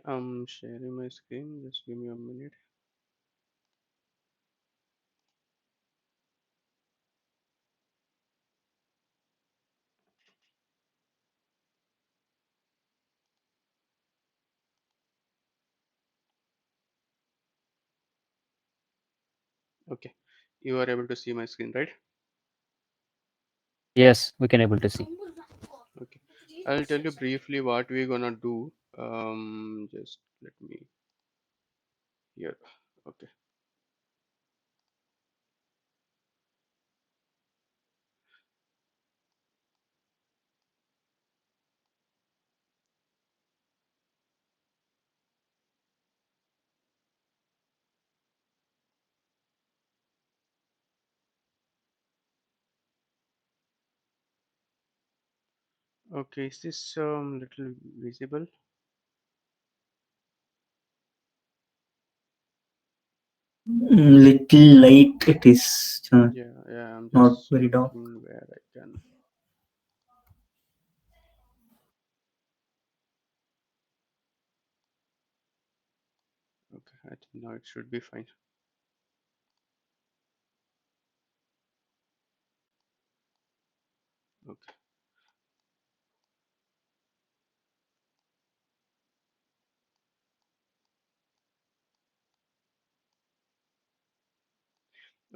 I'm sharing my screen. Just give me a minute. Okay, you are able to see my screen, right? Yes, we can able to see. Okay, I'll tell you briefly what we're gonna do. Just let me here. Okay. Okay, is this little visible? Little light it is, Yeah, I'm not just very dark. looking where I can. Okay, I think now it should be fine. Okay.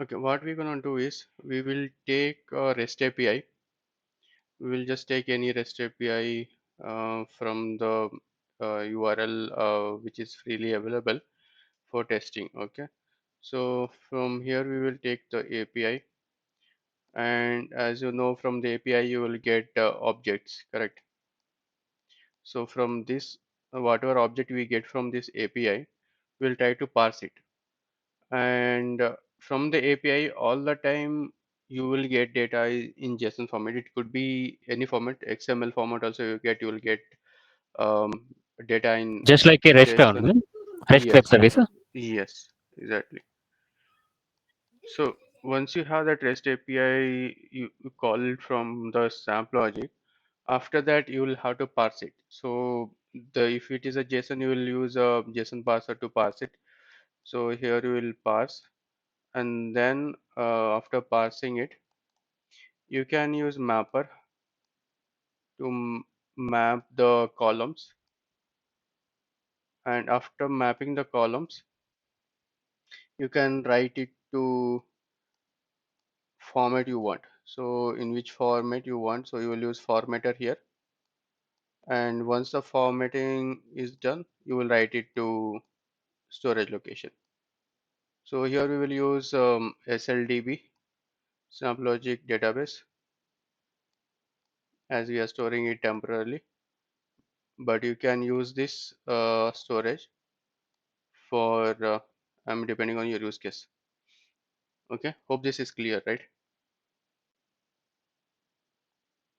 Okay, what we're gonna do is we will take a REST API. We will just take any REST API from the URL which is freely available for testing. Okay, so from here we will take the API, and as you know, from the API you will get objects, correct? So from this, whatever object we get from this API, we'll try to parse it. And from the API, all the time you will get data in JSON format. It could be any format, XML format also you will get um, data in Just like a REST JSON. only, REST web Yes, service. yes, exactly. So once you have that REST API, you call it from the SnapLogic. After that, you will have to parse it. So the if it is a JSON, you will use a JSON parser to parse it. So here you will parse, and then after parsing it, you can use mapper to map the columns. And after mapping the columns, you can write it to format you want. So in which format you want. So you will use formatter here. And once the formatting is done, you will write it to storage location. So here we will use SLDB, SnapLogic database, as we are storing it temporarily. But you can use this storage for depending on your use case. Okay, hope this is clear, right?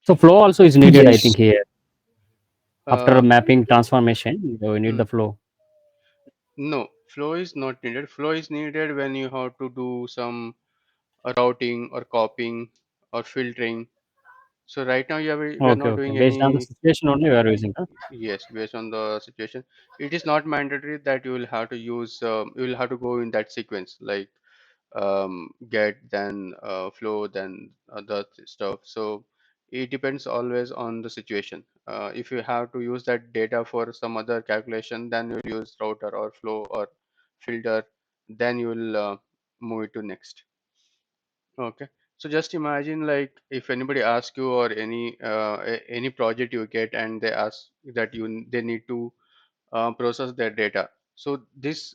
So flow also is needed, I Yes. think, here. After Uh, mapping transformation, we need hmm, the flow. no, flow is not needed. Flow is needed when you have to do some routing or copying or filtering. So right now we are Okay, not okay. doing Based on the any. situation only, we are using. Huh? Yes, based on the situation. It is not mandatory that you will have to use, you will have to go in that sequence, like get, then flow, then other stuff. So it depends always on the situation. If you have to use that data for some other calculation, then you'll use router or flow or filter, then you will move it to next. Okay. So just imagine, like, if anybody asks you, or any project you get and they ask that they need to process their data. So this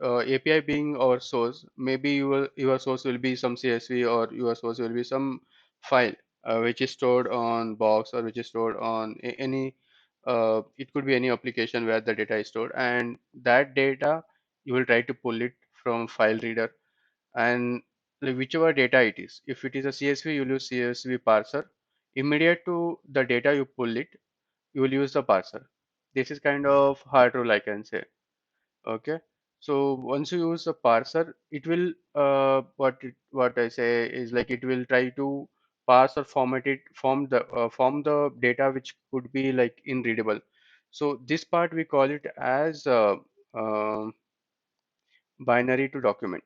API being our source, maybe your source will be some CSV, or your source will be some file which is stored on box, or which is stored on any it could be any application where the data is stored, and that data you will try to pull it from file reader, and like whichever data it is. If it is a CSV, you'll use CSV parser. Immediate to the data you pull it, you will use the parser. This is kind of hard rule, I can say. Okay. So once you use a parser, it will what I say is, like, it will try to parse or format it, form the data which could be like in readable. So this part we call it as um binary to document.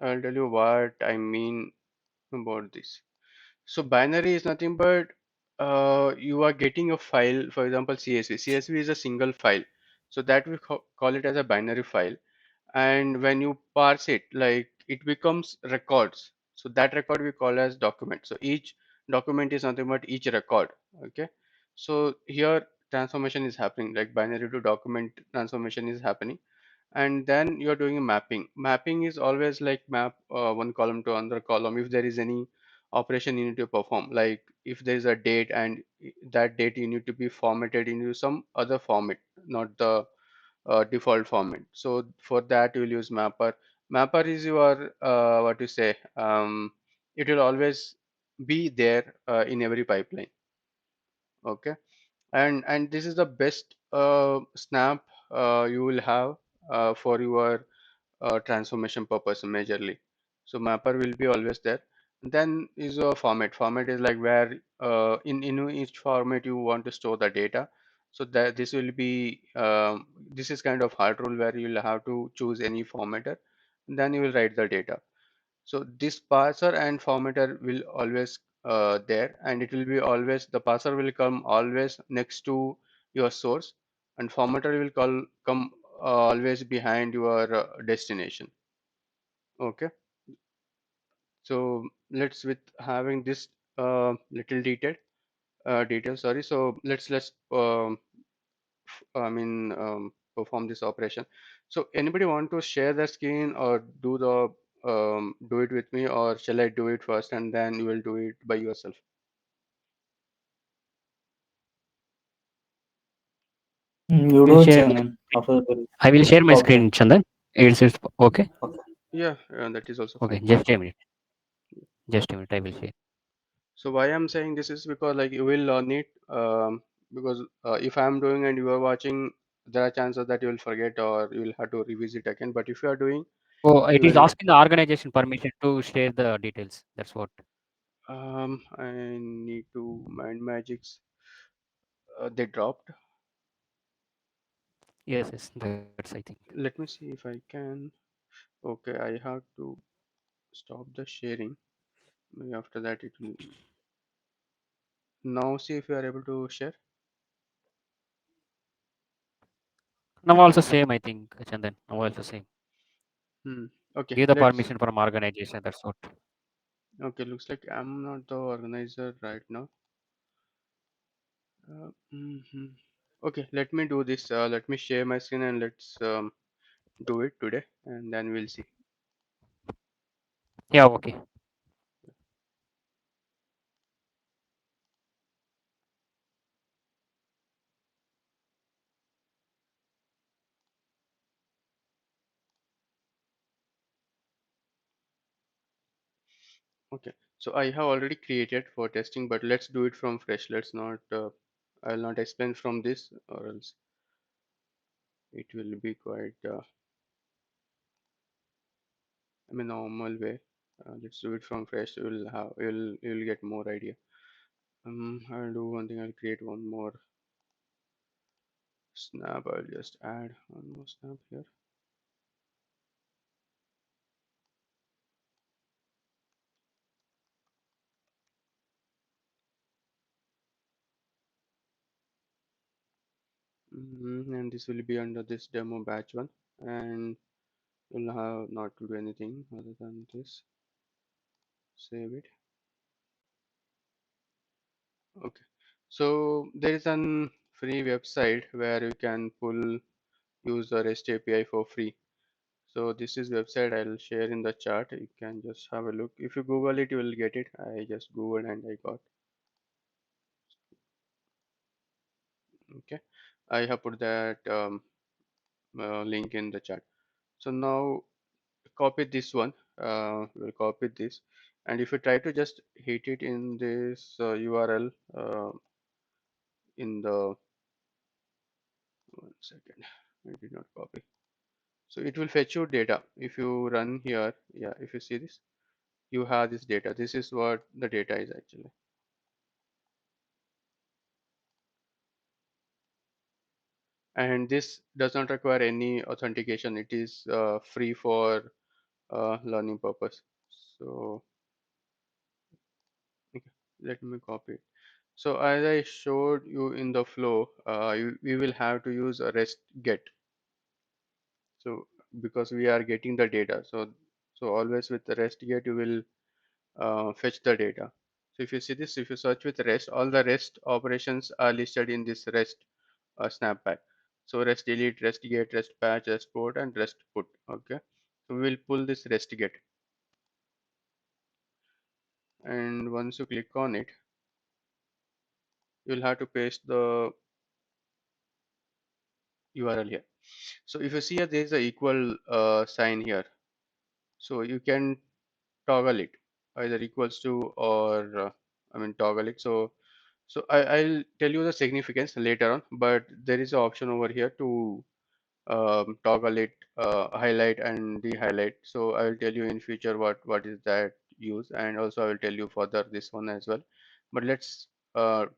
I'll tell you what I mean about this. So binary is nothing but you are getting a file, for example, CSV. CSV is a single file. So that we call it as a binary file. And when you parse it, like it becomes records. So that record we call as document. So each document is nothing but each record. Okay. So here transformation is happening, like binary to document transformation is happening, and then you're doing a mapping. Mapping is always like map one column to another column if there is any operation you need to perform, like if there is a date and that date you need to be formatted into some other format, not the default format. So for that you will use mapper. Mapper is your what to say, it will always be there in every pipeline. Okay. And this is the best snap you will have for your transformation purpose majorly. So mapper will be always there. Then is a format. Format is like where in each format you want to store the data. So that this will be this is kind of hard rule where you'll have to choose any formatter. Then you will write the data. So this parser and formatter will always there, and it will be always, the parser will come always next to your source, and formatter will come always behind your destination. Okay. So let's, with having this little detail, sorry. So let's perform this operation. So anybody want to share the screen or do the do it with me, or shall I do it first and then you will do it by yourself? You We'll do it, share. Chandan. After I will share my okay, screen, Chandan. It's okay. okay. Yeah, that is also Okay, fine. just a minute. Just a minute. I will share. So why I'm saying this is because like you will learn it, because if I'm doing and you are watching, there are chances that you will forget or you will have to revisit again. But if you are doing, So it you is will. asking the organization permission to share the details. That's what. I need to mind magics. They dropped. Yes, yes. That's I think. Let me see if I can. Okay, I have to stop the sharing. Maybe after that it will. Now see if you are able to share. Now also same. I think, Chandan. Now also same. Hmm. Okay, Give the let's. permission from organization. That's what. Okay, looks like I'm not the organizer right now. Mhm. Okay, let me do this. Let me share my screen and let's do it today, and then we'll see. Yeah. Okay. Okay, so I have already created for testing, but let's do it from fresh. Let's not. I'll not explain from this, or else it will be quite. I mean, normal way. Let's do it from fresh. You'll get more idea. I'll do one thing. I'll create one more snap. I'll just add one more snap here. And this will be under this demo batch one, and you'll have not to do anything other than this. Save it. Okay. So there is an free website where you can pull use the REST API for free. So this is website I'll share in the chat. You can just have a look. If you Google it, you will get it. I just Googled and I got. Okay. I have put that link in the chat. So now copy this one. We'll copy this, and if you try to just hit it in this URL in the, one second, I did not copy. So it will fetch your data. If you run here, yeah, if you see this, you have this data. This is what the data is actually. and this does not require any authentication. It is free for learning purpose. So okay, let me copy it. So as I showed you in the flow, we will have to use a REST GET. So because we are getting the data, so always with the REST GET you will fetch the data. So if you see this, if you search with REST, all the REST operations are listed in this REST snapback. So REST delete, REST get, REST patch, REST port, and REST put. Okay. So we will pull this REST get, and once you click on it, you'll have to paste the URL here. So if you see here, there is a equal sign here. So you can toggle it either equals to or I mean toggle it. So I'll tell you the significance later on, but there is an option over here to toggle it, highlight and de-highlight. So I will tell you in future what is that use, and also I will tell you further this one as well. But let's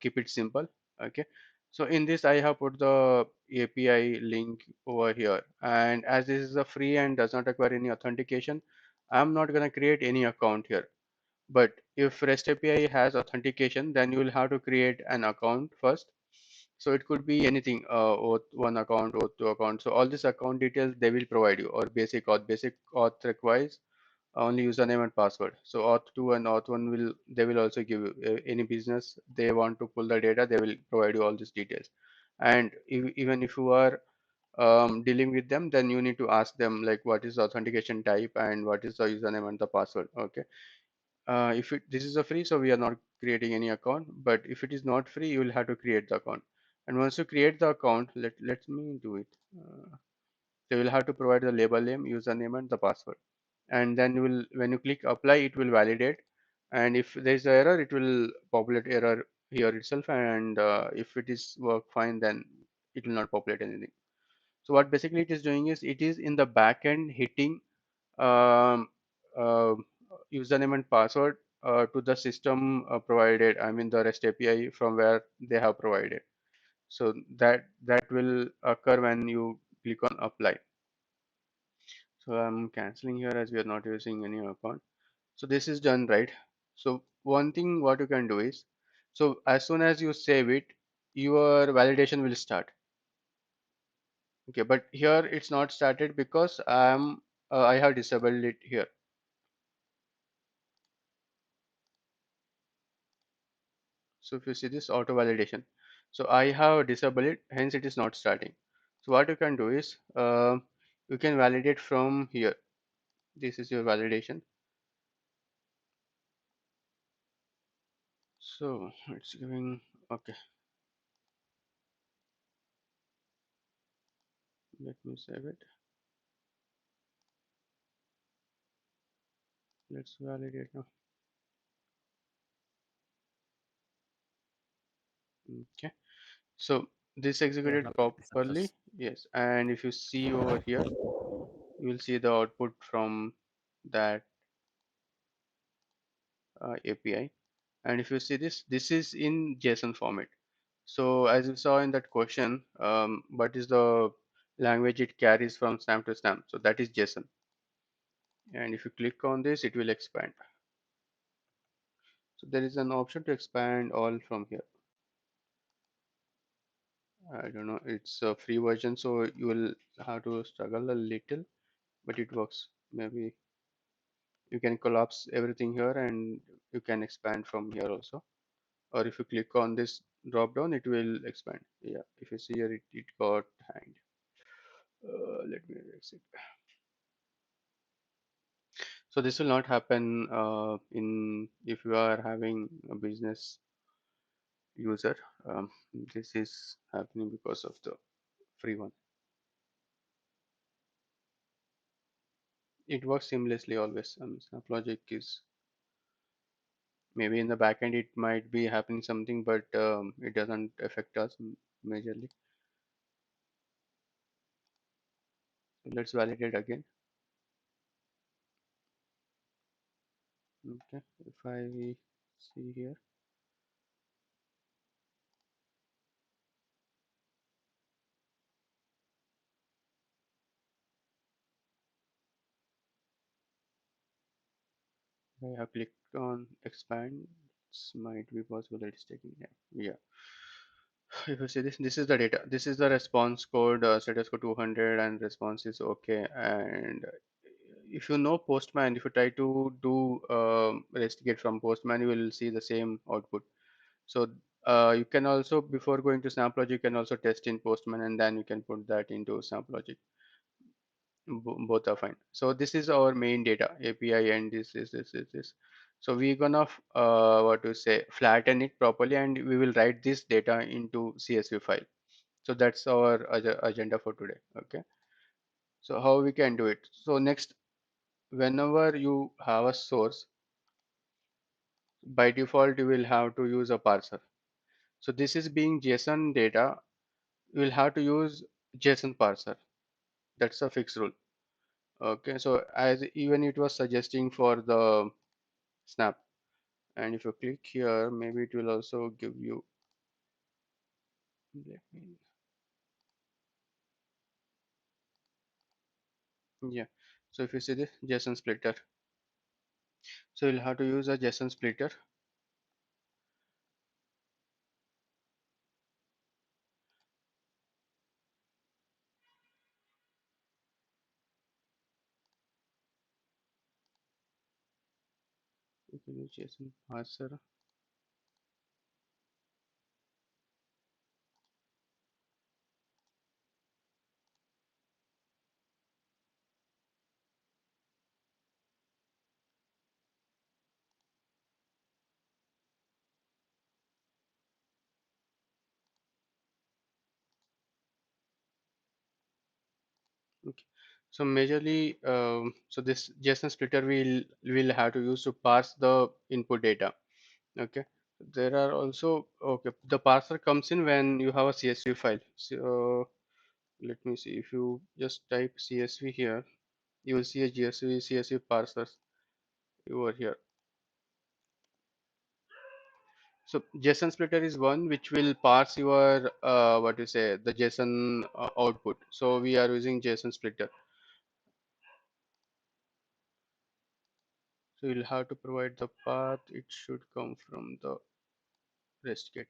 keep it simple. Okay. So in this I have put the API link over here, and as this is a free and does not require any authentication, I'm not gonna create any account here. But if REST API has authentication, then you will have to create an account first. So it could be anything, auth1 account, auth2 account. So all these account details they will provide you, or basic auth requires only username and password. So auth2 and auth1 will also give you any business they want to pull the data, they will provide you all these details. And even if you are dealing with them, then you need to ask them like what is the authentication type and what is the username and the password. Okay. If this is a free, so we are not creating any account, but if it is not free, you will have to create the account. And once you create the account, let me do it. So you will have to provide the label name, username, and the password. And then you will, when you click apply, it will validate. And if there is an error, it will populate error here itself. And if it is work fine, then it will not populate anything. So what basically it is doing is it is in the backend hitting um, uh, username and password to the system provided, I mean the REST API from where they have provided. So that will occur when you click on apply. So I'm canceling here as we are not using any account. So this is done, right? So one thing what you can do is, so as soon as you save it, your validation will start. Okay, but here it's not started because I have disabled it here. So if you see this auto validation, so I have disabled it, hence it is not starting. So what you can do is you can validate from here. This is your validation. So it's giving, okay, let me save it. Let's validate now. Okay, so this Yeah, executed now it is properly. success. Yes, and if you see over here, you will see the output from that API. And if you see this, this is in JSON format. So as you saw in that question, what is the language it carries from stamp to stamp? So that is JSON. And if you click on this, it will expand. So there is an option to expand all from here. I don't know, it's a free version, so you will have to struggle a little, but it works. Maybe you can collapse everything here and you can expand from here also. Or if you click on this drop down, it will expand. Yeah, if you see here, it got hanged. Let me exit. So this will not happen in if you are having a business user. This is happening because of the free one. It works seamlessly always. SnapLogic is maybe in the backend it might be happening something, but it doesn't affect us majorly. So let's validate again. Okay, if I see here, I have clicked on expand. This might be possible that it's taking time. Yeah. If you see this, this is the data. This is the response code, status code 200, and response is okay. And if you know Postman, if you try to do REST get from Postman, you will see the same output. So you can also, before going to SnapLogic, you can also test in Postman, and then you can put that into SnapLogic. Both are fine. So this is our main data API, and this. So we're gonna what to say, flatten it properly, and we will write this data into CSV file. So that's our agenda for today. Okay. So how we can do it? So next, whenever you have a source, by default you will have to use a parser. So this is being JSON data. You will have to use JSON parser. That's a fixed rule. Okay. So as even it was suggesting for the Snap. And if you click here, maybe it will also give you, let me, yeah. So if you see this JSON splitter, so you'll have to use a JSON splitter. You can use JSON parser. Okay. So majorly, so this JSON splitter will have to use to parse the input data. Okay. There are also, okay, the parser comes in when you have a CSV file. So let me see. If you just type CSV here, you will see a CSV parser over here. So JSON splitter is one which will parse your what you say, the JSON output. So we are using JSON splitter. So you'll have to provide the path. It should come from the REST get.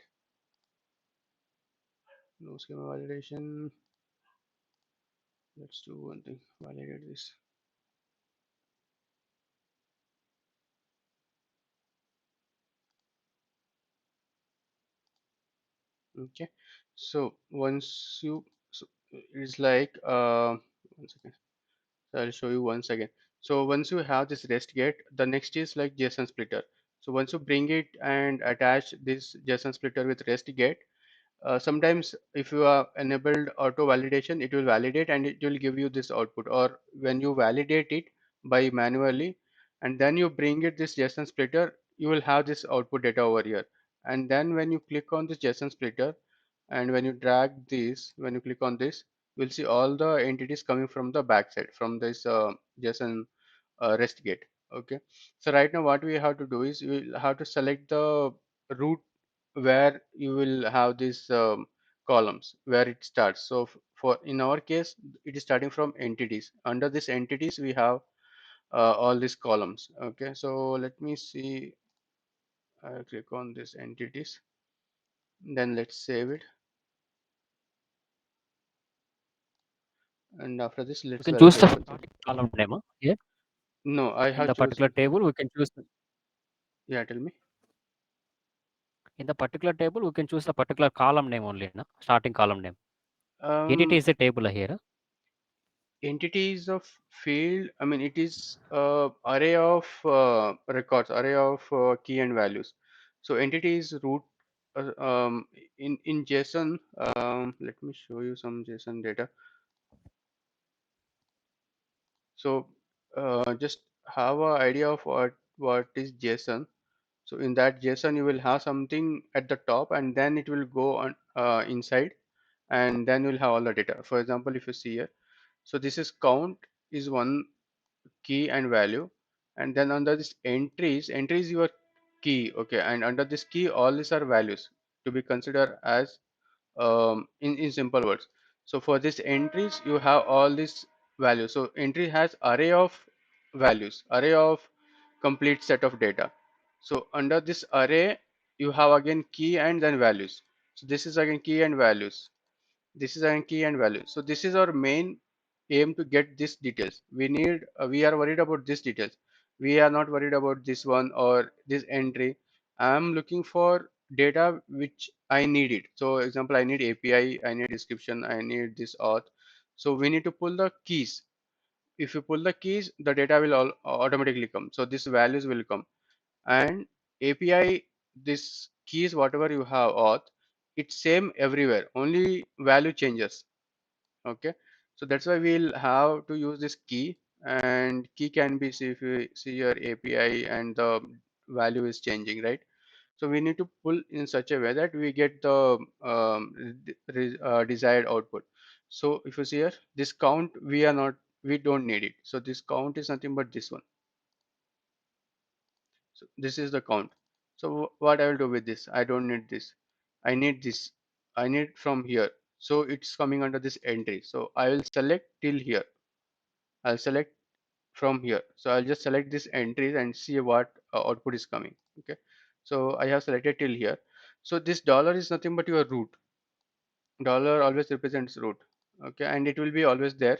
No schema validation. Let's do one thing. Validate this. Okay. So once you, so it's like one second. So I'll show you once again. So once you have this REST get, the next is like JSON splitter. So once you bring it and attach this JSON splitter with REST get, sometimes if you are enabled auto validation, it will validate and it will give you this output. Or when you validate it by manually and then you bring it this JSON splitter, you will have this output data over here. And then when you click on this JSON splitter and when you drag this, when you click on this, you'll see all the entities coming from the backside from this JSON REST gate. Okay. So right now what we have to do is we will have to select the root where you will have these columns where it starts. So for in our case, it is starting from entities. Under this entities, we have all these columns. Okay, so let me see. I'll click on this entities. Then let's save it. And after this, We let's can choose the validate one thing. starting column name. Here No, I in have the particular chosen. table, we can choose Yeah, tell me. in the particular table we can choose the particular column name only. Na? Starting column name. Entity Um, is a table here. entities of field, I mean it is array of records, array of key and values. So entity is root in JSON. Let me show you some JSON data. So just have an idea of what is JSON. So in that JSON you will have something at the top and then it will go on inside, and then you'll have all the data. For example, if you see here, so this is count is one key and value, and then under this entry is your key. Okay, and under this key all these are values to be considered as in simple words. So for this entries you have all these values. So entry has array of values, array of complete set of data. So under this array, you have again key and then values. So this is again key and values. This is again key and value. So this is our main aim to get these details. We are worried about these details. We are not worried about this one or this entry. I am looking for data which I need it. So example, I need API, I need description, I need this auth. So we need to pull the keys. If you pull the keys, the data will all automatically come. So these values will come. And API, this keys, whatever you have auth, it's same everywhere. Only value changes. Okay, so that's why we'll have to use this key, and key can be, see, if you see your API and the value is changing, right? So we need to pull in such a way that we get the desired output. So if you see here, this count, we don't need it. So this count is nothing but this one. So this is the count. So what I will do with this, I don't need this, I need this, I need from here. So it's coming under this entry. So I will select till here. I'll select from here. So I'll just select this entries and see what output is coming. Okay. So I have selected till here. So this dollar is nothing but your root. Dollar always represents root. Okay. And it will be always there.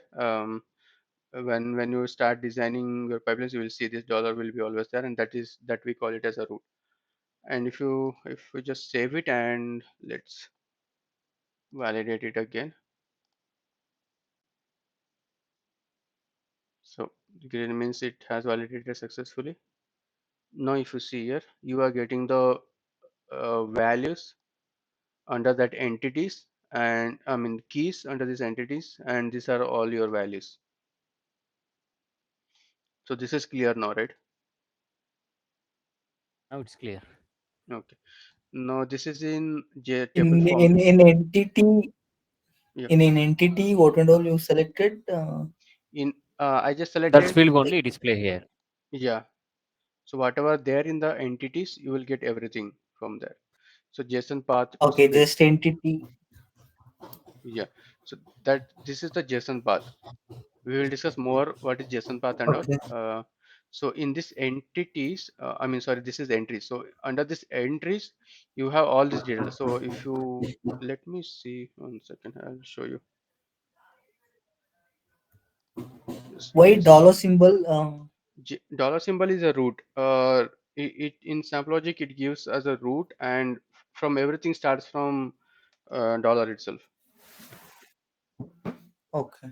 When you start designing your pipelines, you will see this dollar will be always there, and that we call it as a root. And if we just save it and let's validate it again. So green means it has validated successfully. Now if you see here, you are getting the values under that entities, and I mean keys under these entities, and these are all your values. So this is clear now, right? Now it's clear. Okay. Now this is in table In form. entity, Yeah. in an entity, what and all you selected? In I just That's selected, field Like, only display here. yeah. So whatever there in the entities, you will get everything from there. So JSON path to okay, split. just entity. Yeah. So that this is the JSON path. We will discuss more what is JSON path and all. Okay. So in this entities, I mean, sorry, this is entries. So under this entries, you have all this data. So if you let me see 1 second, I'll show you. Just give Why me a second. dollar symbol? Dollar symbol is a root. It in SnapLogic it gives as a root, and from everything starts from dollar itself. Okay.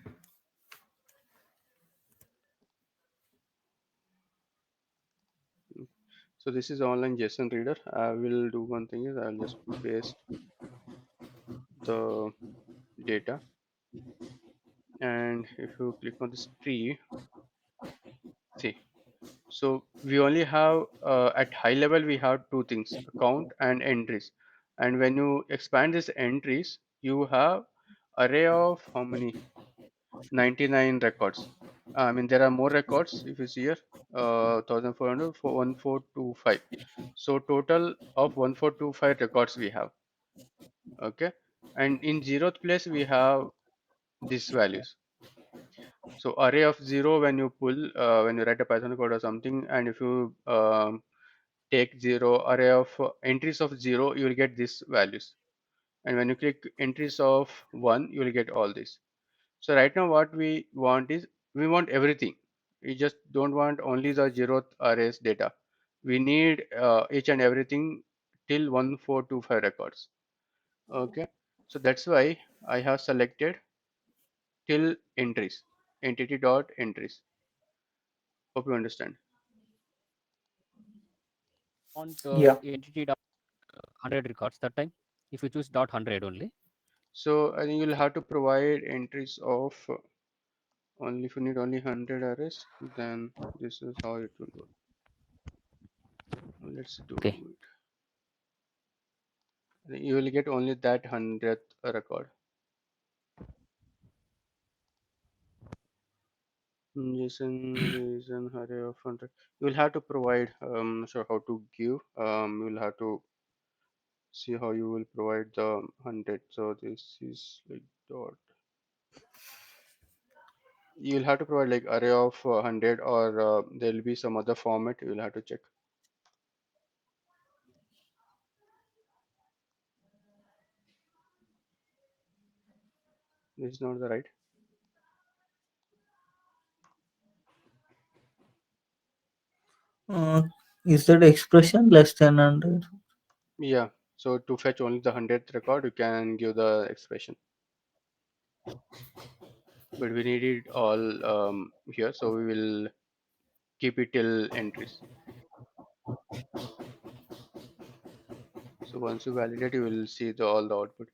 So this is online JSON reader. I will do one thing is I'll just paste the data, and if you click on this tree, see. So we only have at high level we have two things: count and entries. And when you expand these entries, you have array of how many? 99 records. I mean there are more records if you see here, 1400 for 1425. So total of 1425 records we have. Okay, and in zeroth place we have these values. So array of zero, when you pull, when you write a Python code or something, and if you take zero, array of entries of zero, you will get these values. And when you click entries of one, you will get all this. So right now what we want is, we want everything. We just don't want only the zeroth arrays data. We need each and everything till 1425 records. Okay. So that's why I have selected till entries, entity dot entries. Hope you understand. Want Yeah. entity dot 100 records that time. If you choose dot 100 only. So I think you'll have to provide entries of only, if you need only 100 arrays, then this is how it will work. Let's do Okay. it. I think you will get only that 100th record. JSON array of 100. You will have to provide, so how to give, you will have to see how you will provide the 100. So this is like dot You'll have to provide like array of 100, or there'll be some other format you'll have to check. This is not the right. Uh, is that expression less than 100? Yeah. So to fetch only the 100th record, you can give the expression. But we need it all here, so we will keep it till entries. So once you validate, you will see all the output.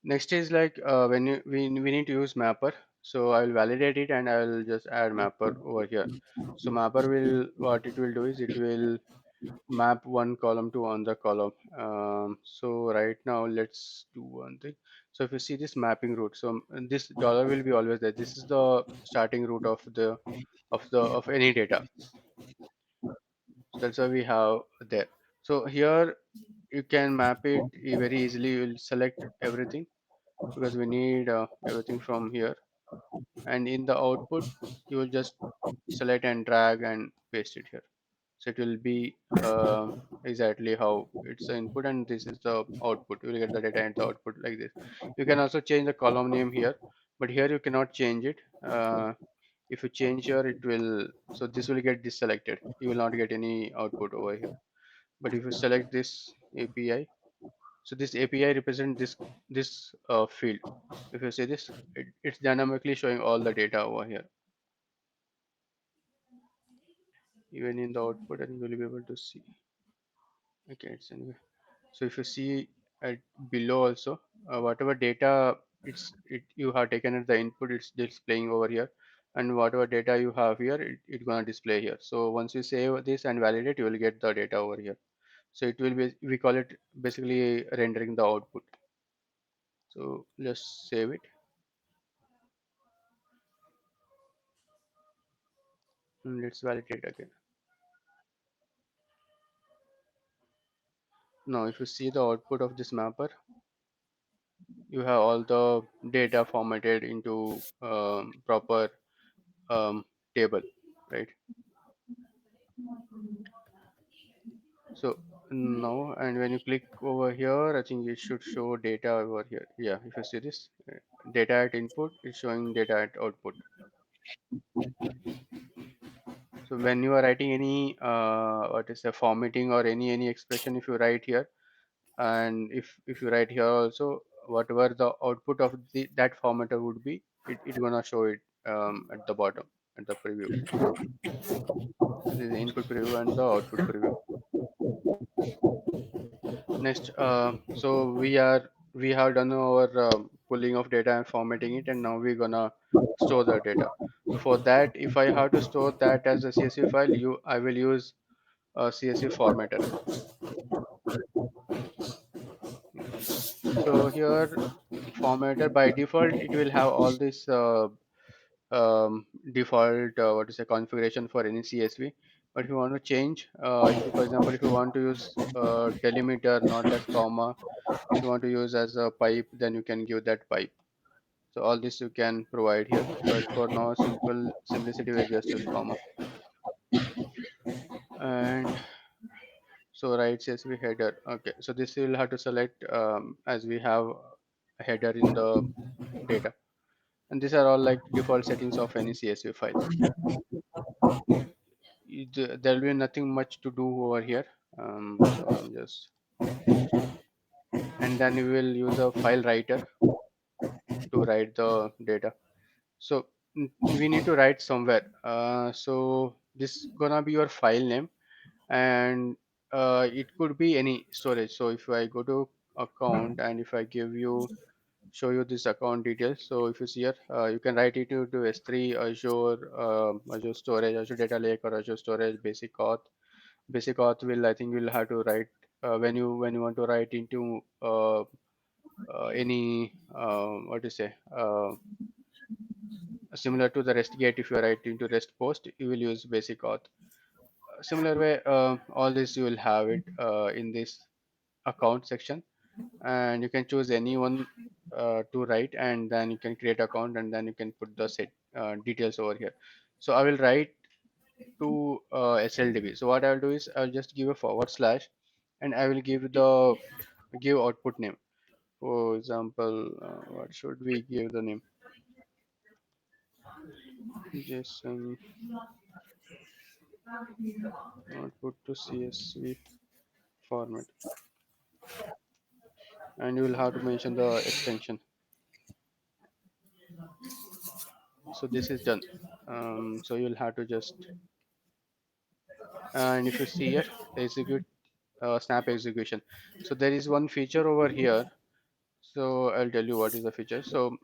Next is like when we need to use mapper. So I will validate it and I will just add mapper over here. So mapper will, what it will do is it will map one column to another column. So right now let's do one thing. So if you see this mapping route, so this dollar will be always there. This is the starting route of of any data. So that's why we have there. So here you can map it very easily. You will select everything because we need everything from here, and in the output you will just select and drag and paste it here. So it will be exactly how it's the input and this is the output. You will get the data and the output like this. You can also change the column name here, but here you cannot change it. If you change here, it will, so this will get deselected. You will not get any output over here. But if you select this API, so this API represents this field. If you see this, it's dynamically showing all the data over here, even in the output, and you will be able to see. Okay, it's anyway. So if you see at below also, whatever data you have taken as the input, it's displaying over here, and whatever data you have here, it's gonna display here. So once you save this and validate, you will get the data over here. So it will be, we call it basically rendering the output. So just save it and let's validate again. Now if you see the output of this mapper, you have all the data formatted into proper um, table, right? So now, and when you click over here, I think it should show data over here. Yeah, if you see this, data at input is showing data at output. So when you are writing any what is the formatting or any expression, if you write here, and if you write here also, whatever the output of that formatter would be, it gonna show it at the bottom at the preview. So this is the input preview and the output preview. Next, so we have done our pulling of data and formatting it, and now we're gonna store the data. So for that, if I have to store that as a CSV file, I will use a CSV formatter. So here, formatter by default, it will have all this default what is a configuration for any CSV. But if you want to change, if you, for example, if you want to use delimiter not as comma, if you want to use as a pipe, then you can give that pipe. So all this you can provide here, but for now simple simplicity we just use comma. And so right CSV header. Okay, so this you will have to select as we have a header in the data, and these are all like default settings of any CSV file. There will be nothing much to do over here. So I'm just, and then we will use a file writer to write the data. So we need to write somewhere. So this gonna be your file name, and it could be any storage. So if I go to account and if I give you, show you this account details. So if you see here, you can write it to S3, Azure, Azure Storage, Azure Data Lake, or Azure Storage, Basic Auth. Basic Auth will, I think you'll have to write when you want to write into any what to say similar to the REST gate. If you write into REST post, you will use Basic Auth. Similar way, all this you will have it in this account section, and you can choose anyone to write, and then you can create account, and then you can put the details over here. So I will write to SLDB. So what I will do is I'll just give a forward slash, and I will give output name. For example, what should we give the name? JSON output to CSV format, and you will have to mention the extension. So this is done. So you'll have to just, and if you see here, execute snap execution. So there is one feature over here. So I'll tell you what is the feature. So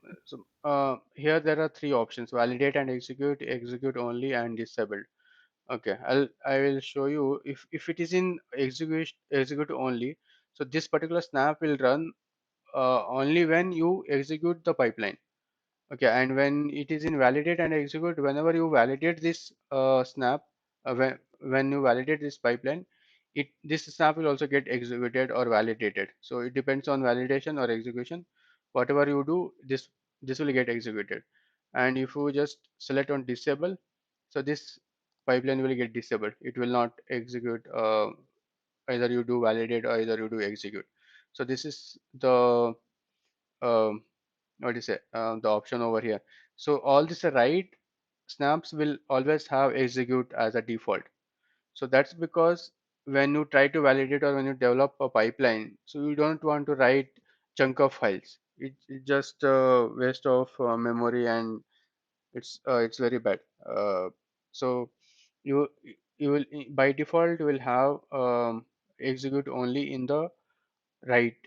here there are three options: validate and execute, execute only, and disabled. Okay, I will show you if it is in execute only. So this particular snap will run only when you execute the pipeline. Okay, and when it is in validate and execute, whenever you validate this snap, when you validate this pipeline, this snap will also get executed or validated. So it depends on validation or execution. Whatever you do, this will get executed. And if you just select on disable, so this pipeline will get disabled. It will not execute. Either you do validate or either you do execute. So this is the um, what is it the option over here. So all this write snaps will always have execute as a default. So that's because when you try to validate or when you develop a pipeline, so you don't want to write chunk of files. It just waste of memory, and it's very bad. So you you will by default you will have execute only in the write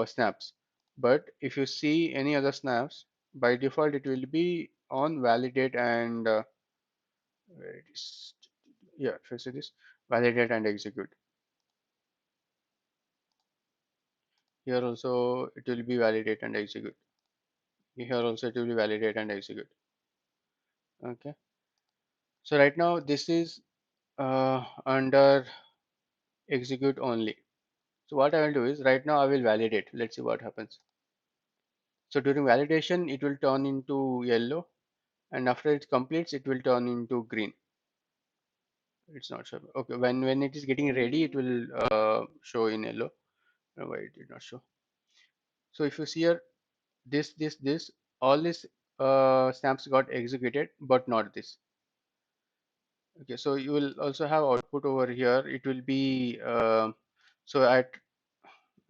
snaps. But if you see any other snaps, by default it will be on validate and where it is, yeah, if you see this, validate and execute. Here also it will be validate and execute. Here also it will be validate and execute. Okay. So right now this is under execute only. So what I will do is right now I will validate. Let's see what happens. So during validation, it will turn into yellow, and after it completes, it will turn into green. It's not sure. Okay, when it is getting ready, it will show in yellow. Why it did not show? So if you see here, this, all these snaps got executed, but not this. Okay, so you will also have output over here. It will be so at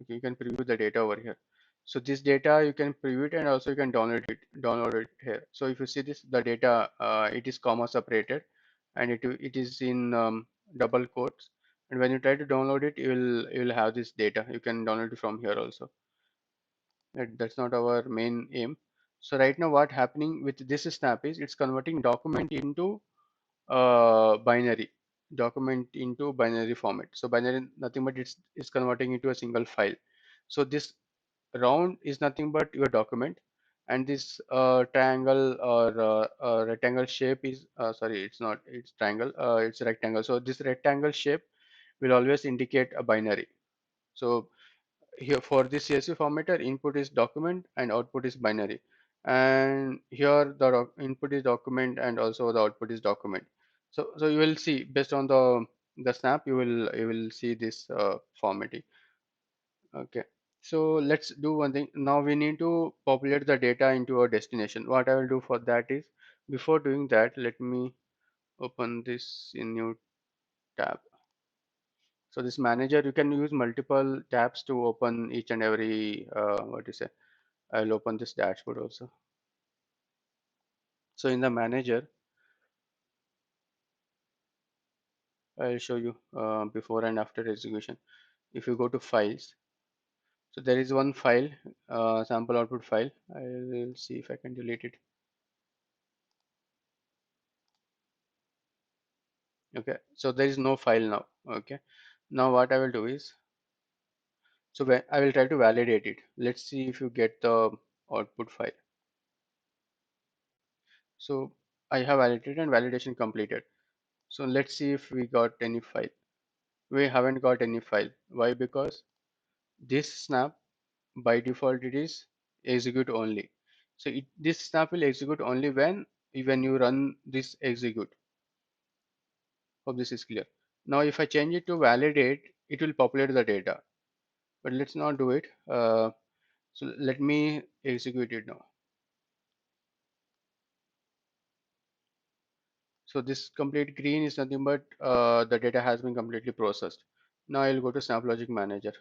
okay, you can preview the data over here. So this data you can preview it, and also you can download it here. So if you see this, the data it is comma separated, and it is in double quotes. And when you try to download it, you will have this data. You can download it from here also. That's not our main aim. So right now what happening with this snap is it's converting document into binary format. So binary nothing but it's converting into a single file. So this round is nothing but your document, and this triangle or rectangle shape is sorry, it's not, it's triangle, it's rectangle. So this rectangle shape will always indicate a binary. So here for this CSV formatter, input is document and output is binary, and here the input is document and also the output is document. So you will see based on the snap, you will see this formatting. Okay, so let's do one thing. Now we need to populate the data into a destination. What I will do for that is, before doing that, let me open this in new tab. So this manager, you can use multiple tabs to open each and every what is it. I'll open this dashboard also. So in the manager, I'll show you before and after execution. If you go to files, so there is one file, sample output file. I will see if I can delete it. Okay, so there is no file now. Okay, now what I will do is, so when I will try to validate it. Let's see if you get the output file. So I have validated and validation completed. So let's see if we got any file. We haven't got any file. Why? Because this snap by default it is execute only. So this snap will execute only when when you run this execute. Hope this is clear. Now if I change it to validate, it will populate the data, but let's not do it. So let me execute it now. So this complete green is nothing but the data has been completely processed. Now I'll go to SnapLogic Manager.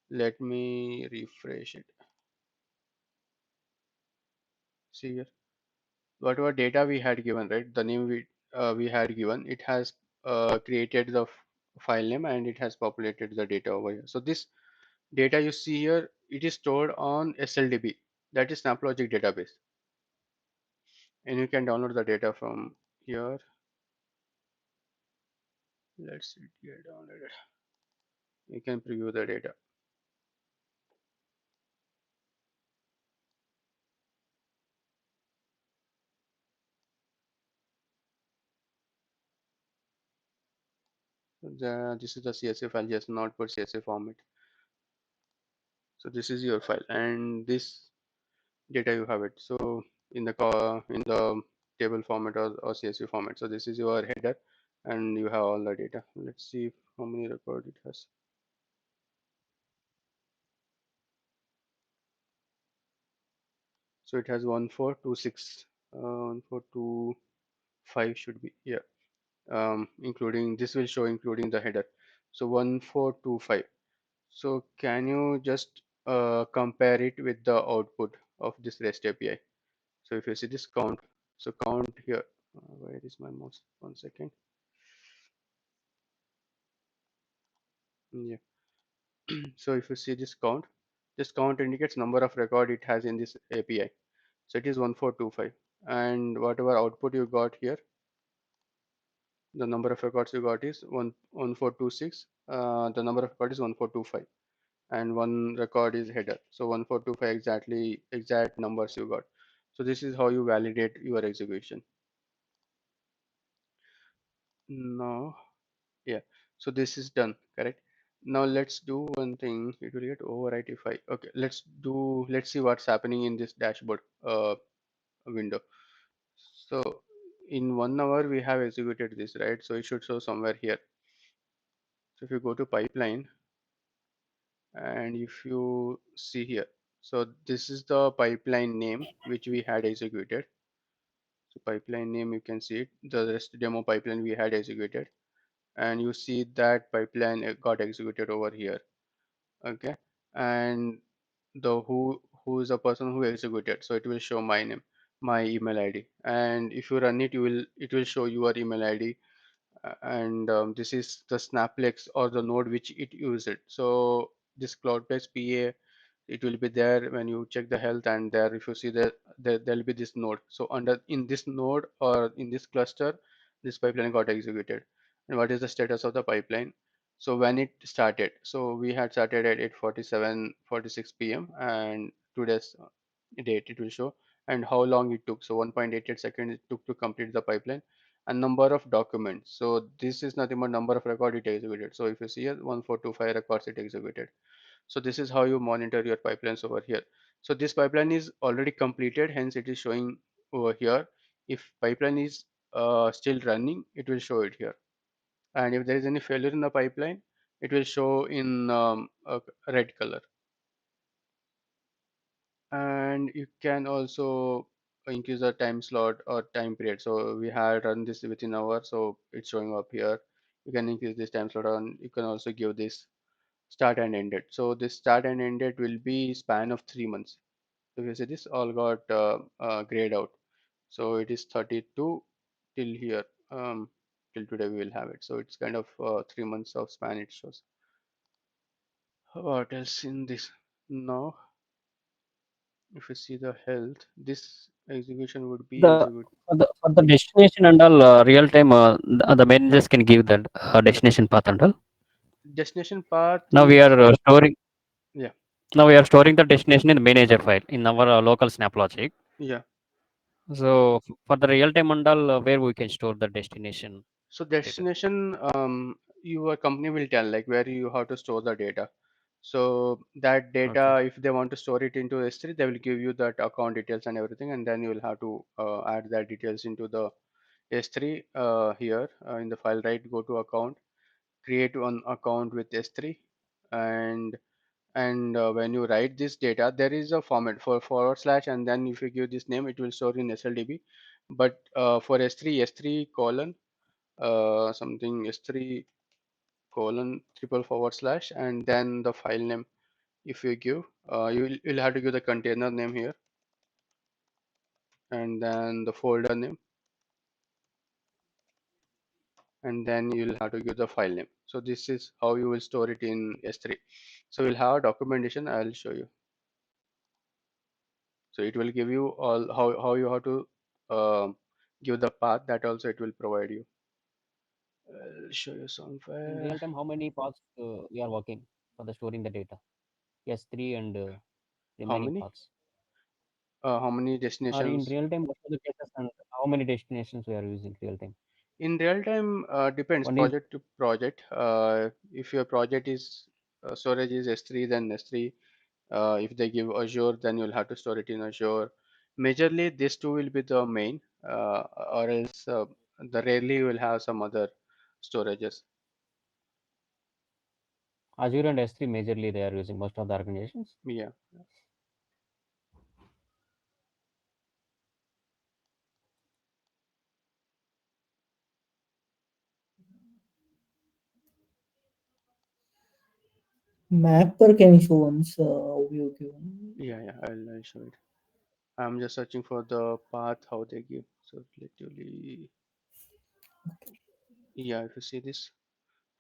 Let me refresh it. See here, whatever data we had given, right? The name we had given, it has created the file name and it has populated the data over here. So this data you see here, it is stored on SLDB, that is SnapLogic database, and you can download the data from here. Let's see it get downloaded. You can preview the data. This is the CSV file, just not for CSV format. So this is your file, and this data you have it. So in the table format or CSV format. So this is your header, and you have all the data. Let's see how many record it has. So it has 1426, 1425 should be, yeah. Including this will show including the header. So 1425. So can you just compare it with the output of this REST API? So if you see this count, so count here. Where is my mouse? 1 second. Yeah. So if you see this count indicates number of record it has in this API. So it is 1425, and whatever output you got here, the number of records you got is 1426. The number of record is 1425, and one record is header. So 1425 exact numbers you got. So this is how you validate your execution. Now, yeah. So this is done, correct? Now let's do one thing. It will get overwrite if I, okay, let's see what's happening in this dashboard window. So in 1 hour we have executed this, right? So it should show somewhere here. So if you go to pipeline and if you see here, so this is the pipeline name which we had executed. So pipeline name, you can see it, the REST demo pipeline we had executed, and you see that pipeline got executed over here. Okay, and the who is the person who executed, so it will show my name, my email ID, and if you run it, it will show your email ID, and this is the Snaplex or the node which it used it. So this cloud-based PA, it will be there when you check the health, and there if you see there'll be this node. So under in this node or in this cluster, this pipeline got executed. And what is the status of the pipeline? So when it started, so we had started at 8:47:46 p.m. and today's date it will show, and how long it took. So 1.88 seconds it took to complete the pipeline, and number of documents. So this is nothing but number of record it executed. So if you see here, 1425 records it executed. So this is how you monitor your pipelines over here. So this pipeline is already completed, hence it is showing over here. If pipeline is still running, it will show it here. And if there is any failure in the pipeline, it will show in a red color. And you can also increase the time slot or time period. So we had run this within an hour, so it's showing up here. You can increase this time slot, and you can also give this start and end date. So this start and end date will be span of 3 months. So if you see this all got grayed out. So it is 32 till here, till today we will have it. So it's kind of 3 months of span it shows. What else in this? Now if you see the health, this execution would be The execute. for the destination and all real time, the managers can give that destination path and all. Destination path Now we is, are storing. yeah, Now we are storing the destination in the manager file in our local SnapLogic. yeah. So for the real time and all, where we can store the destination So data. destination, your company will tell like where you have to store the data. So that Okay. data, if they want to store it into S3, they will give you that account details and everything, and then you will have to add that details into the S3 here in the file, right? Go to account, create one account with S3, and when you write this data, there is a format for forward slash, and then if you give this name, it will store in SLDB. But for S3 colon something S3 colon triple forward slash, and then the file name. If you give, you'll have to give the container name here, and then the folder name, and then you'll have to give the file name. So this is how you will store it in S3. So we'll have documentation. I'll show you. So it will give you all how you have to give the path. That also it will provide you. I'll show you In somewhere. real time, how many paths we are working for the storing the data? Yes, three and How remaining many? paths. How many Or in destinations? real time, what are the cases and how many destinations we are using real time? In real time, depends One is project to project. If your project is storage is S3, then S3. If they give Azure, then you'll have to store it in Azure. Majorly, these two will be the main, or else the rarely you will have some other storages. Azure and S3 majorly they are using most of the organizations. Yeah. Mapper can show once view given. Yeah, I'll show it. I'm just searching for the path how they give. So literally, yeah, if you see this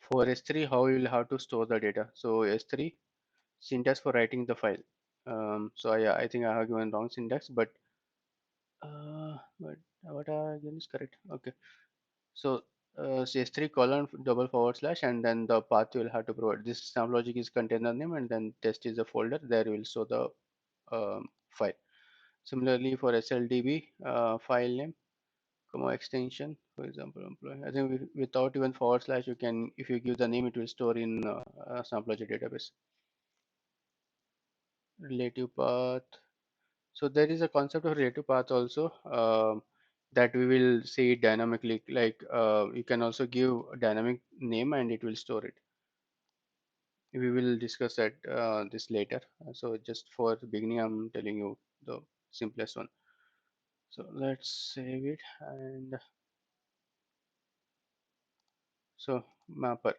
for S3, how you will have to store the data. So S3 syntax for writing the file. So yeah, I think I have given wrong syntax, but what I given is correct. Okay. So CS3 colon double forward slash, and then the path you will have to provide. This SnapLogic is container name, and then test is a folder. There you will show the file. Similarly for SLDB file name, comma extension, for example, employee. I think without even forward slash, you can, if you give the name, it will store in SnapLogic database. Relative path. So there is a concept of relative path also that we will see dynamically. Like you can also give a dynamic name and it will store it. We will discuss that this later. So just for the beginning, I'm telling you the simplest one. So let's save it, and so mapper.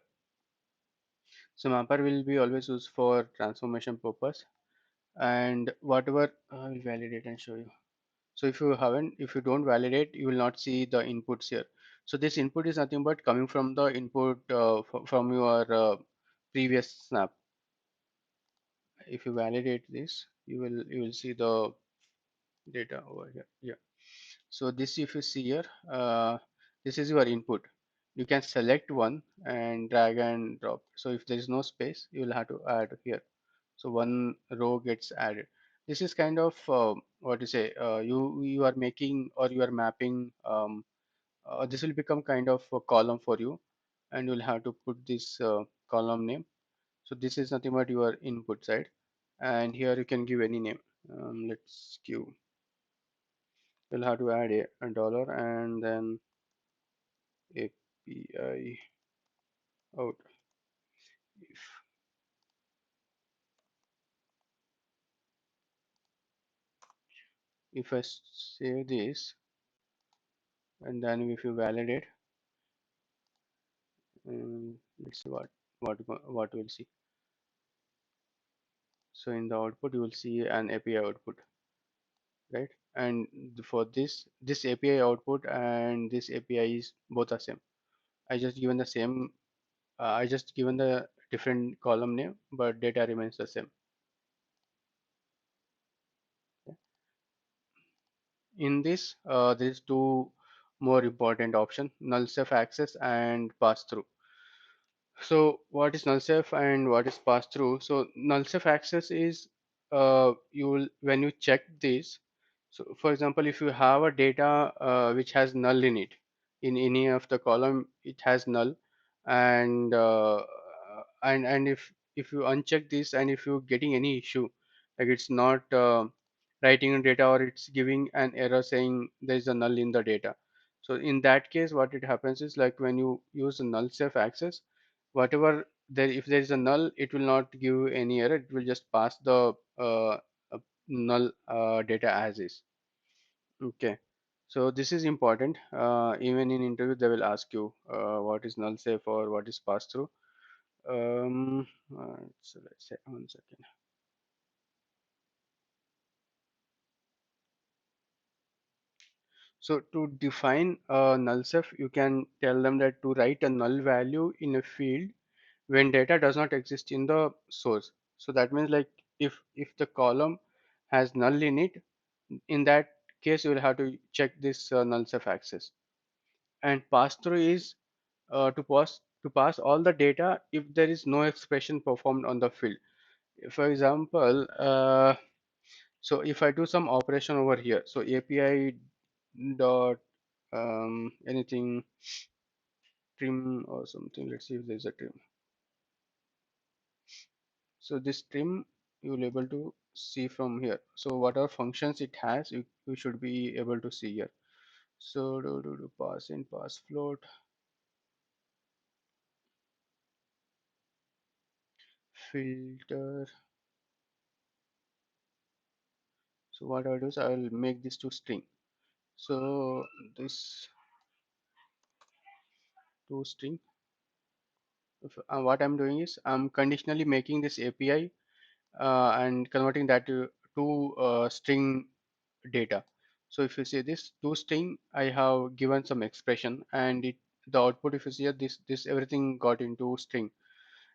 So mapper will be always used for transformation purpose, and whatever I will validate and show you. So if you don't validate, you will not see the inputs here. So this input is nothing but coming from the input from your previous snap. If you validate this, you will see the data over here. Yeah. So this, if you see here, this is your input. You can select one and drag and drop. So if there is no space, you will have to add here. So one row gets added. This is kind of what to say. You are making, or you are mapping. This will become kind of a column for you, and you'll have to put this column name. So this is nothing but your input side, and here you can give any name. Let's give. You'll have to add a dollar and then API out. If if I save this, and then if you validate, let's see what we'll see. So in the output, you will see an API output, right? And for this API output and this API is both are same. I just given the same. I just given the different column name, but data remains the same. In this, there is two more important option: null self access and pass through. So what is null self and what is pass through? So null self access is you will, when you check this. So for example, if you have a data which has null in it, in any of the column, it has null, and if if you uncheck this and if you're getting any issue, like it's not writing in data, or it's giving an error saying there is a null in the data. So in that case, what it happens is, like when you use a null self access, whatever there, if there is a null, it will not give any error. It will just pass the null data as is. Okay. So this is important. Even in interview, they will ask you what is null safe or what is pass through. So let's say 1 second. So to define null self, you can tell them that to write a null value in a field when data does not exist in the source. So that means, like, if the column has null in it, in that case you will have to check this null self access. And pass through is to pass all the data if there is no expression performed on the field. For example, so if I do some operation over here, so API dot anything trim or something. Let's see if there's a trim. So this trim you will able to see from here. So whatever functions it has, you should be able to see here. So do pass in, pass float, filter. So what I'll do is I'll make this to string. So this to string. What I'm doing is I'm conditionally making this API and converting that to string data. So if you see this to string, I have given some expression, and the output, if you see here, this everything got into string.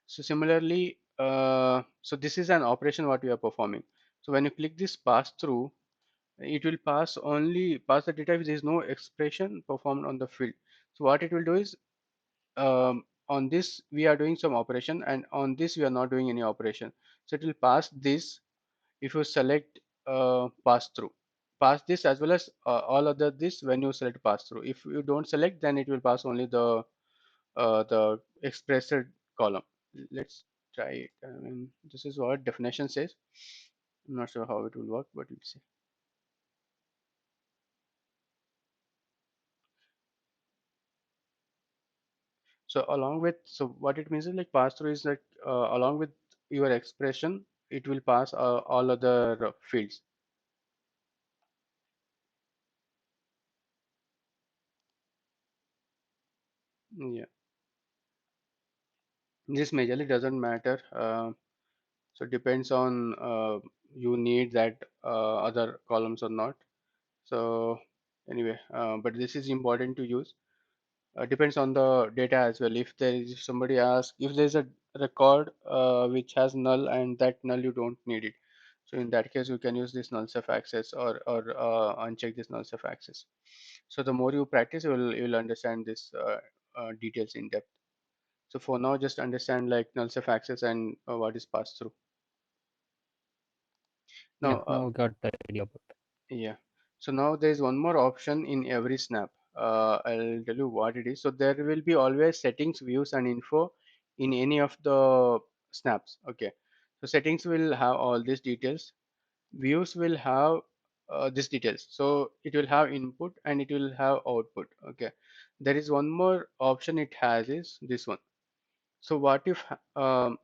So similarly, so this is an operation what we are performing. So when you click this pass through, it will pass the data if there is no expression performed on the field. So what it will do is, on this we are doing some operation, and on this we are not doing any operation. So it will pass this if you select pass through, pass this as well as all other this when you select pass through. If you don't select, then it will pass only the expressed column. Let's try it. I mean, this is what definition says. I'm not sure how it will work, but we'll see. So along with, so what it means is, like, pass through is like along with your expression, it will pass all other fields. Yeah, this majorly doesn't matter. So depends on you need that other columns or not. So anyway, but this is important to use. Depends on the data as well. If there is, if somebody asks if there's a record which has null, and that null you don't need it, so in that case you can use this null self access, or uncheck this null self access. So the more you practice, you will understand this details in depth. So for now, just understand like null self access and what is passed through. Now, Yeah, now we got the idea about it. yeah. So now there is one more option in every snap. I'll tell you what it is. So there will be always settings, views, and info in any of the snaps. Okay. So settings will have all these details. Views will have these details. So it will have input and it will have output. Okay. There is one more option it has is this one. So what if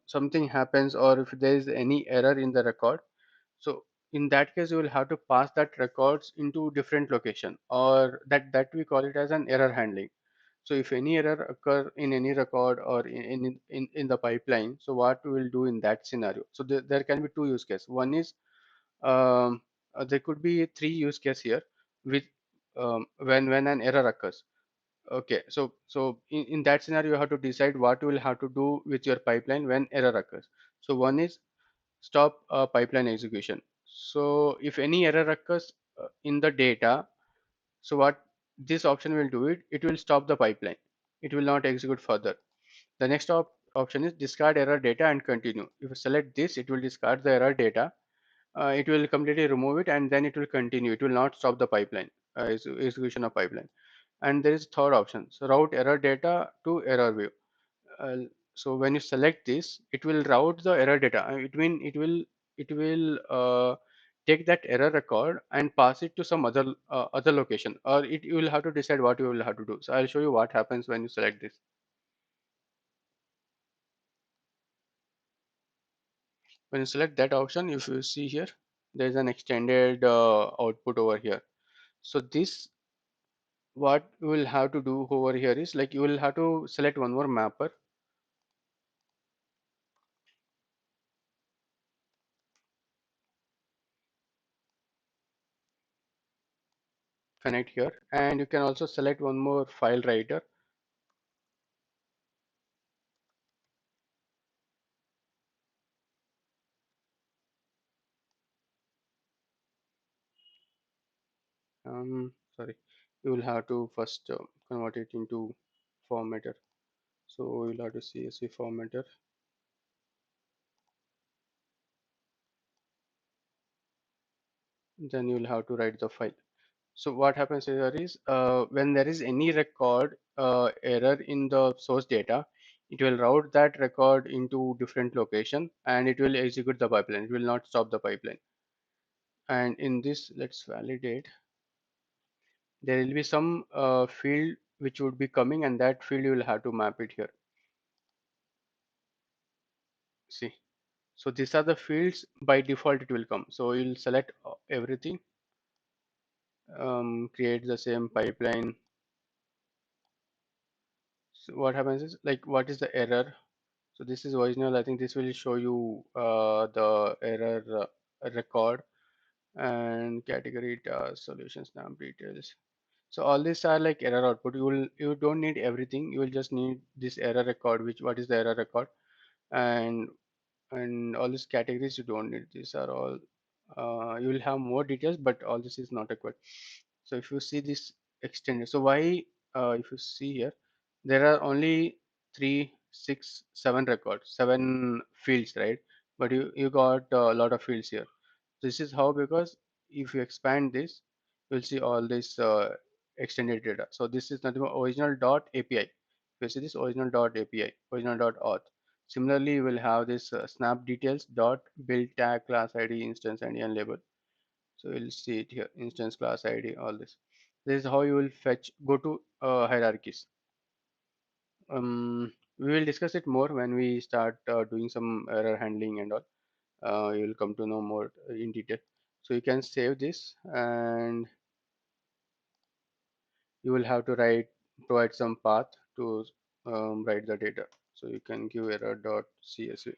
something happens, or if there is any error in the record? So in that case, you will have to pass that records into different location, or that we call it as an error handling. So if any error occur in any record or in the pipeline, so what we will do in that scenario? So there can be two use cases. One is there could be three use case here with when an error occurs. Okay, so in that scenario, you have to decide what you will have to do with your pipeline when error occurs. So one is stop pipeline execution. So if any error occurs in the data, so what this option will do, it will stop the pipeline. It will not execute further. The next option is discard error data and continue. If you select this, it will discard the error data. It will completely remove it, and then it will continue. It will not stop the pipeline execution of pipeline. And there is third option. So route error data to error view. So when you select this, it will route the error data. It will take that error record and pass it to some other location, or you will have to decide what you will have to do. So I'll show you what happens when you select this. When you select that option, if you see here, there is an extended output over here. So this, what you will have to do over here is, like, you will have to select one more mapper, connect here, and you can also select one more file writer, sorry, you will have to first convert it into formatter. So you'll have to CSV formatter, then you'll have to write the file. So what happens here is, when there is any record error in the source data, it will route that record into different location and it will execute the pipeline. It will not stop the pipeline. And in this, let's validate. There will be some field which would be coming, and that field you will have to map it here. See, so these are the fields by default it will come. So you'll select everything, create the same pipeline. So what happens is, like, what is the error? So this is original. I think this will show you the error record and category task solution snap details. So all these are like error output. You don't need everything. You will just need this error record, which what is the error record, and all these categories you don't need. These are all you will have more details, but all this is not required. So if you see this extended, so why if you see here, there are only 3, 6, 7 records, 7 fields, right? But you got a lot of fields here. This is how, because if you expand this, you'll see all this extended data. So this is nothing but original dot API. If you see this original dot API, original dot auth. Similarly, you will have this snap details dot build tag class ID instance ID and label. So you'll see it here, instance class ID, all this. This is how you will fetch, go to hierarchies. We will discuss it more when we start doing some error handling and all. You will come to know more in detail. So you can save this, and you will have to provide some path to write the data. So you can give error.csv.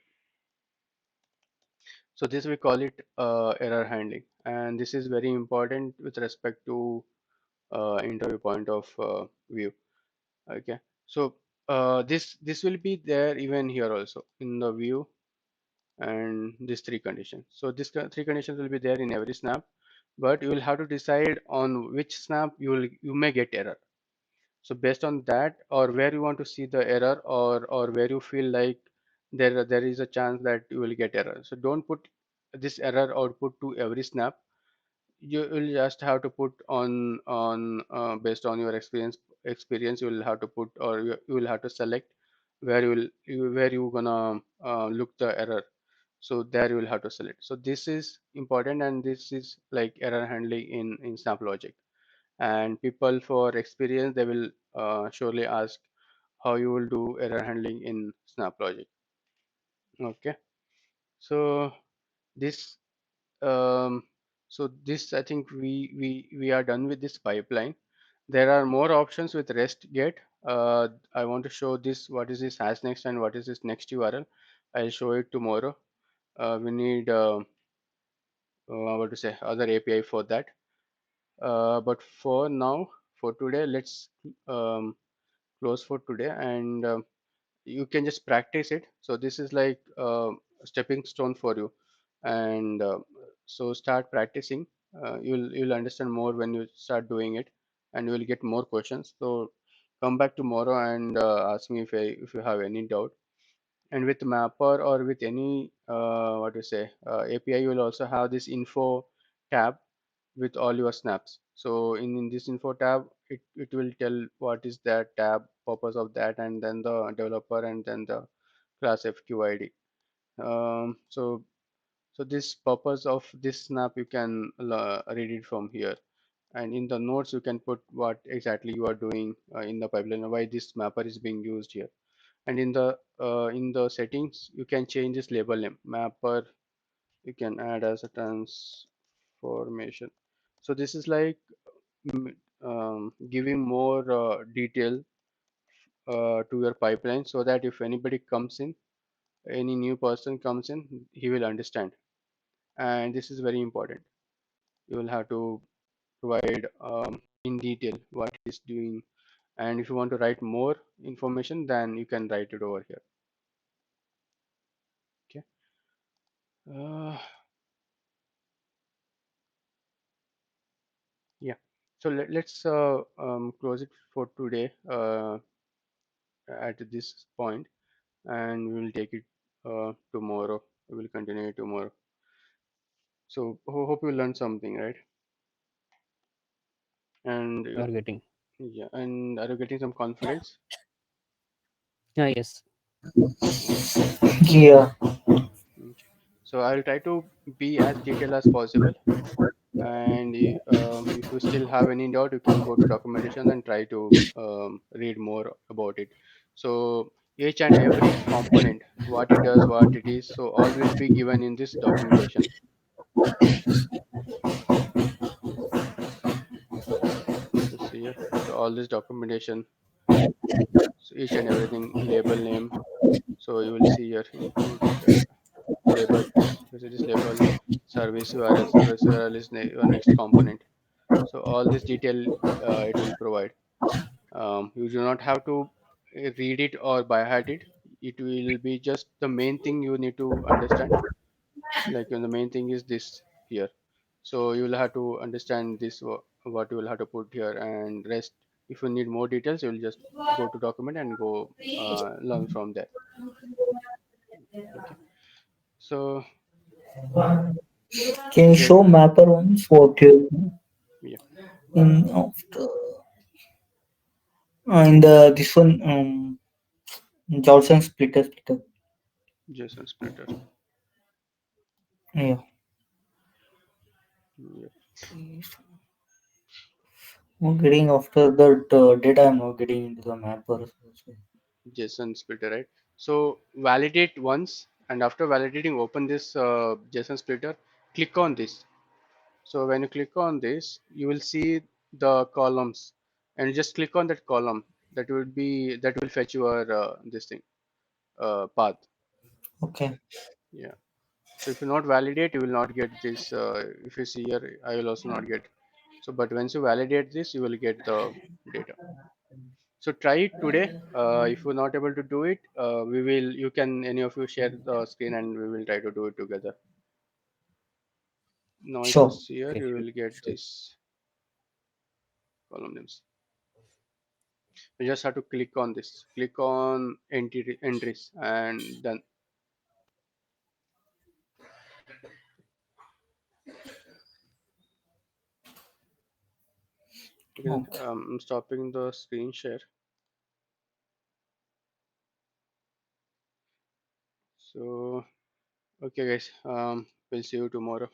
So this we call it error handling, and this is very important with respect to interview point of view. Okay, so this will be there even here also in the view, and these three conditions. So these three conditions will be there in every snap, but you will have to decide on which snap you may get error. So based on that, or where you want to see the error, or where you feel like there is a chance that you will get error. So don't put this error output to every snap. You will just have to put on based on your experience. You will have to put, or you will have to select where where you gonna look the error. So there you will have to select. So this is important, and this is like error handling in SnapLogic. And people for experience, they will surely ask how you will do error handling in SnapLogic. Okay, so this um, this, I think we are done with this pipeline. There are more options with REST GET. I want to show this, what is this has next and what is this next URL. I'll show it tomorrow. We need what to say, other API for that. But for now, for today, let's um, close for today, and you can just practice it. So this is like a stepping stone for you, and so start practicing. You'll understand more when you start doing it, and you will get more questions. So come back tomorrow and ask me if you have any doubt. And with Mapper or with any what to say API, you will also have this info tab with all your snaps. So in this info tab, it will tell what is that tab, purpose of that, and then the developer, and then the class FQID. So this purpose of this snap, you can read it from here, and in the notes you can put what exactly you are doing in the pipeline, why this mapper is being used here. And in the settings you can change this label name mapper, you can add as a transformation. So this is like giving more detail to your pipeline, so that if anybody comes in, any new person comes in, he will understand. And this is very important. You will have to provide in detail what he's doing, and if you want to write more information, then you can write it over here. Okay. Yeah, so let's close it for today at this point, and we will take it tomorrow. We will continue it tomorrow. So hope you learned something, right? And We are getting. yeah, and are you getting some confidence? Yes. Yeah. Okay. So I'll try to be as detailed as possible. And if you still have any doubt, you can go to documentation and try to read more about it. So each and every component, what it does, what it is, so all will be given in this documentation. So see here, so all this documentation, so each and everything, label name. So you will see here input label. You see this label, service URL. Service URL is your next component. So all this detail it will provide. You do not have to read it or by heart it. It will be just the main thing you need to understand. Like the main thing is this here. So you will have to understand this what you will have to put here, and rest. If you need more details, you will just go to document and go learn from there. Okay. So Can you then show mapper once what you yeah, in after in the this one Johnson splitter. JSON splitter. Yeah. Yeah, I'm getting after that data. I'm not getting into the mapper. JSON splitter, right? So validate once, and after validating, open this JSON splitter. Click on this. So when you click on this, you will see the columns, and just click on that column. That will fetch your this thing path. Okay. Yeah. So if you not validate, you will not get this. If you see here, I will also not get. So, but once you validate this, you will get the data. So try it today. If you're not able to do it, we will. You can any of you share the screen, and we will try to do it together. Now, if you Sure. see here, Okay. you will get Sure. this column names. You just have to click on this. Click on entries, and then again, Okay. I'm stopping the screen share. So okay, guys. We'll see you tomorrow.